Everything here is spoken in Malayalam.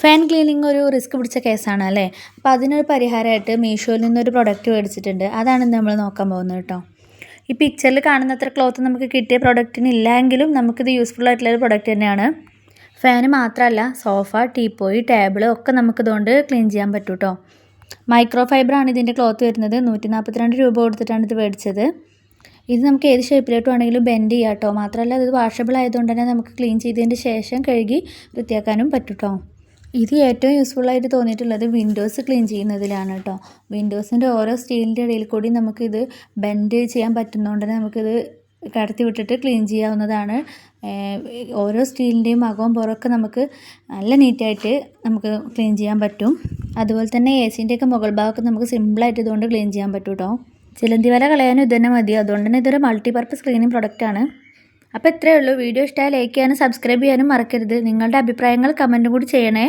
ഫാൻ ക്ലീനിങ് ഒരു റിസ്ക് പിടിച്ച കേസാണ് അല്ലേ? അപ്പോൾ അതിനൊരു പരിഹാരമായിട്ട് മീഷോയിൽ നിന്നൊരു പ്രൊഡക്റ്റ് മേടിച്ചിട്ടുണ്ട്. അതാണ് നമ്മൾ നോക്കാൻ പോകുന്നത് കേട്ടോ. ഈ പിക്ചറിൽ കാണുന്നത്ര ക്ലോത്ത് നമുക്ക് കിട്ടിയ പ്രൊഡക്റ്റിന് ഇല്ലെങ്കിലും നമുക്കിത് യൂസ്ഫുൾ ആയിട്ടുള്ളൊരു പ്രൊഡക്റ്റ് തന്നെയാണ്. ഫാന് മാത്രമല്ല, സോഫ, ടീപ്പോയി, ടേബിൾ ഒക്കെ നമുക്കിതുകൊണ്ട് ക്ലീൻ ചെയ്യാൻ പറ്റും കേട്ടോ. മൈക്രോ ഫൈബറാണ് ഇതിൻ്റെ ക്ലോത്ത് വരുന്നത്. 142 രൂപ കൊടുത്തിട്ടാണ് ഇത് മേടിച്ചത്. ഇത് നമുക്ക് ഏത് ഷേപ്പിലോട്ട് വേണമെങ്കിലും ബെൻഡ് ചെയ്യാം കേട്ടോ. മാത്രമല്ല ഇത് വാഷബിൾ ആയതുകൊണ്ട് തന്നെ നമുക്ക് ക്ലീൻ ചെയ്തതിന് ശേഷം കഴുകി വൃത്തിയാക്കാനും പറ്റും കേട്ടോ. ഇത് ഏറ്റവും യൂസ്ഫുള്ളായിട്ട് തോന്നിയിട്ടുള്ളത് വിൻഡോസ് ക്ലീൻ ചെയ്യുന്നതിലാണ് കേട്ടോ. വിൻഡോസിൻ്റെ ഓരോ സ്റ്റീലിൻ്റെ ഇടയിൽ കൂടി നമുക്കിത് ബെൻഡ് ചെയ്യാൻ പറ്റുന്നതുകൊണ്ട് തന്നെ നമുക്കിത് കടത്തി വിട്ടിട്ട് ക്ലീൻ ചെയ്യാവുന്നതാണ്. ഓരോ സ്റ്റീലിൻ്റെയും അകവും പുറമൊക്കെ നമുക്ക് നല്ല നീറ്റായിട്ട് നമുക്ക് ക്ലീൻ ചെയ്യാൻ പറ്റും. അതുപോലെ തന്നെ AC-ൻ്റെയൊക്കെ മുകൾ ഭാഗമൊക്കെ നമുക്ക് സിമ്പിളായിട്ട് ഇതുകൊണ്ട് ക്ലീൻ ചെയ്യാൻ പറ്റും കേട്ടോ. ചിലന്തി വല കളയാനും ഇത് തന്നെ മതി. അതുകൊണ്ട് തന്നെ ഇതൊരു മൾട്ടിപർപ്പസ് ക്ലീനിങ് പ്രൊഡക്റ്റാണ്. അപ്പോൾ ഇത്രയേ ഉള്ളൂ. വീഡിയോ ഇഷ്ടമായി ലൈക്ക് ചെയ്യാനും സബ്സ്ക്രൈബ് ചെയ്യാനും മറക്കരുത്. നിങ്ങളുടെ അഭിപ്രായങ്ങൾ കമൻറ്റും കൂടി ചെയ്യണേ.